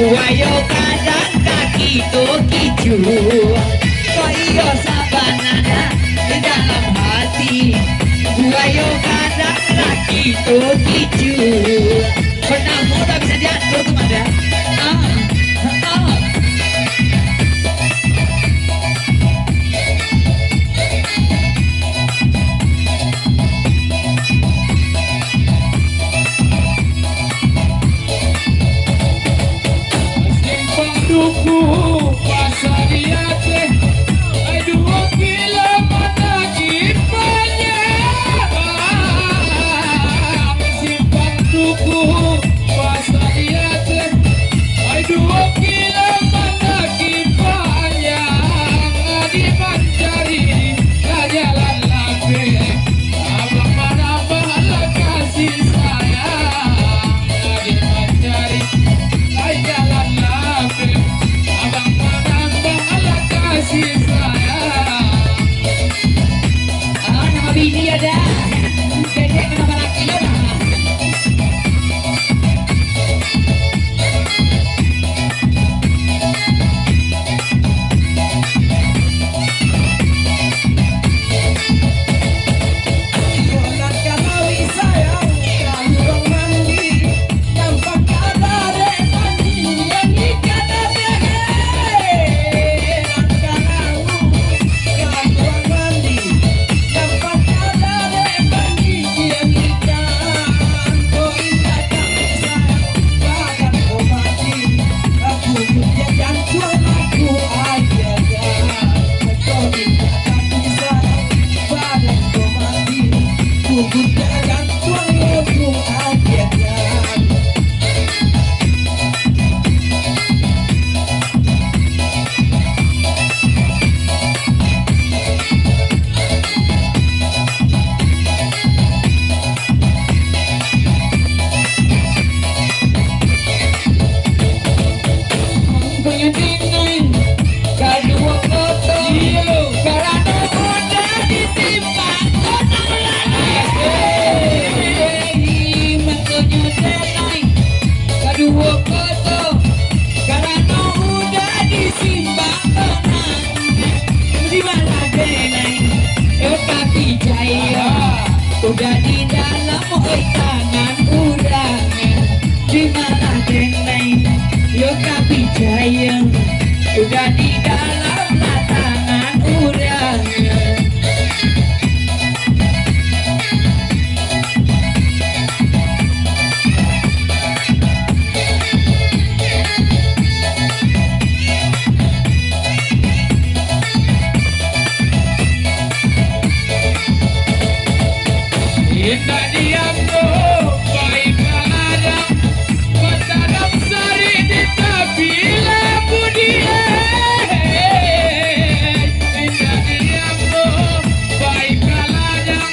Wayo kadang kaki toki Wayo sabanana di dalam hati Wayo kadang kaki toki Pernah muda bisa diatur teman ya. Udah di dalam oi tangan urang di mana denai yo kapi jaya udah di dalam tangan urang Indah diamku baik kadang bertanam sari di tepi lampu dia. Indah diamku baik kadang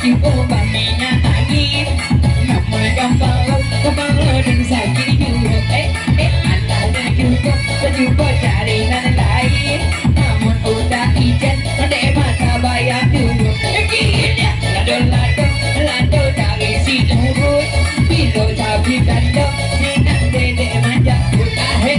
baju boba minyak angin nama gambar dan sakit juga antara juga berjumpa cari nan lain namun udah izin pada mata bayar dulu gini lado dari si turun bilo cabai kandung sinan dedek manja ahe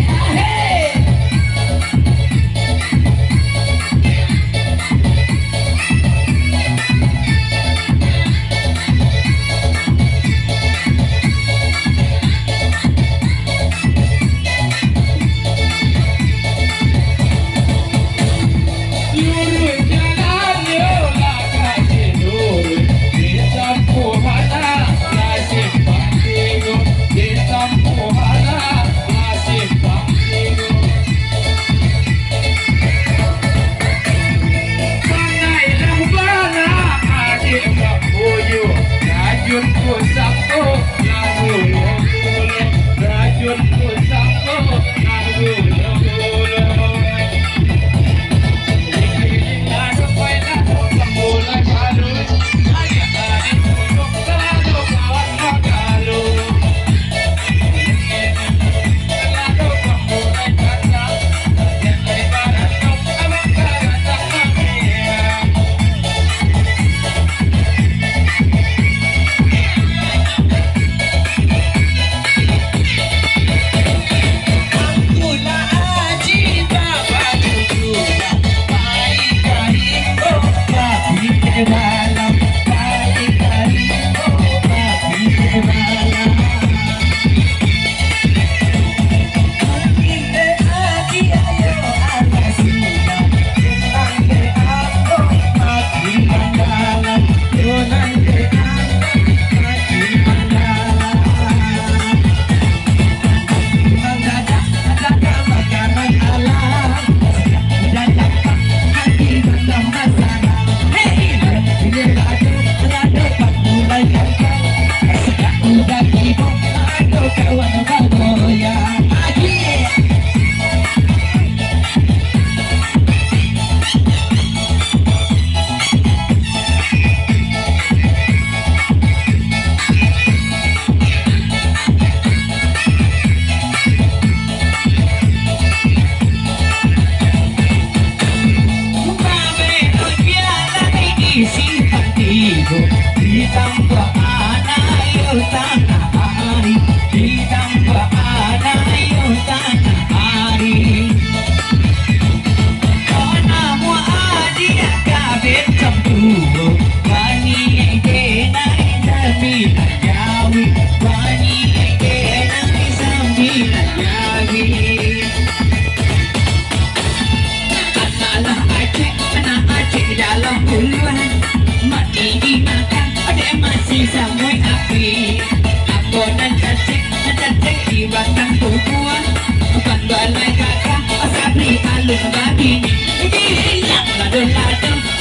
ditambah anak yo tanah hari ditambah anak yo tanah hari namu adia kabeh campur bani denai sambil jawi bani denai sambil jawi anak Aceh dalam puluhan mati dimakan ada masih samui api abonan cacing di batang tumpuan bukan balai kakak asabri alun babini hilang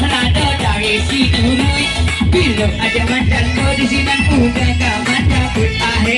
lado dari si urui bila ada mantan kau di sini udah kaman dapur ahe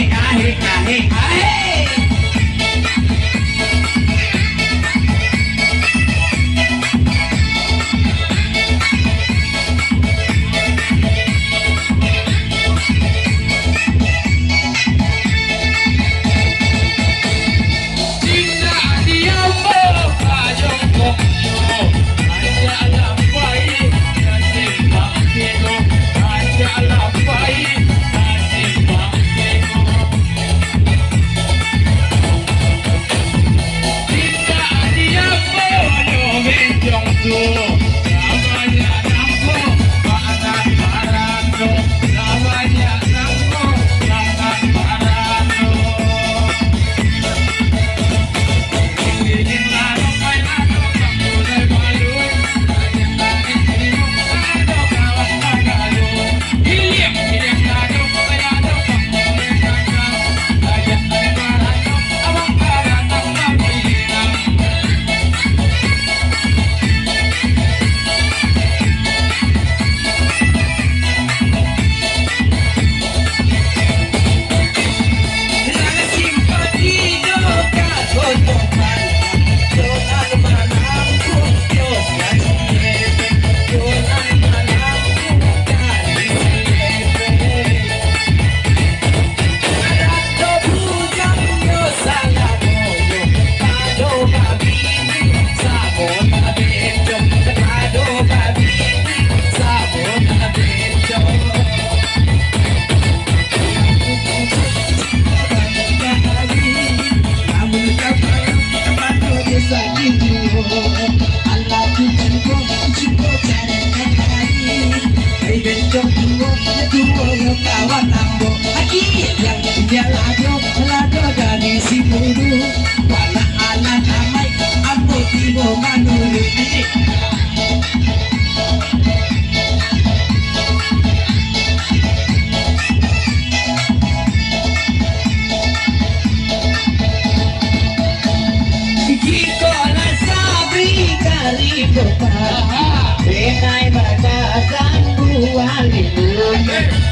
Denai batasan buah libu,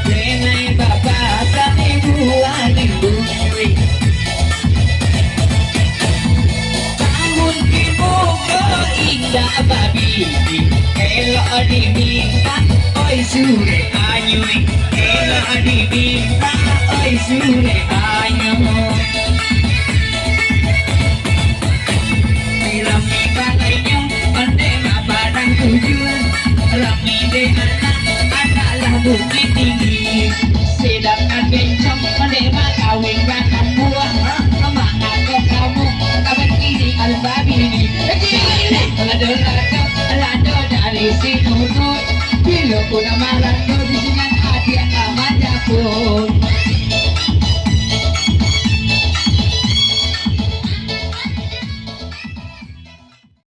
denai batasan buah libu. Tahun dibuka indah babi, elok diminta, oi sure anyui, elok diminta, oi sure anyui. Rami balainya, pendek barang tujuan. Rami de anak adalah bukit tinggi. Sedangkan bencong pendek kawin bahkan buah. Semangat ke kamu, kabar kini al-babi ini. Lado dari si nunut. Bila pun amarah di sini hati amat jatuh.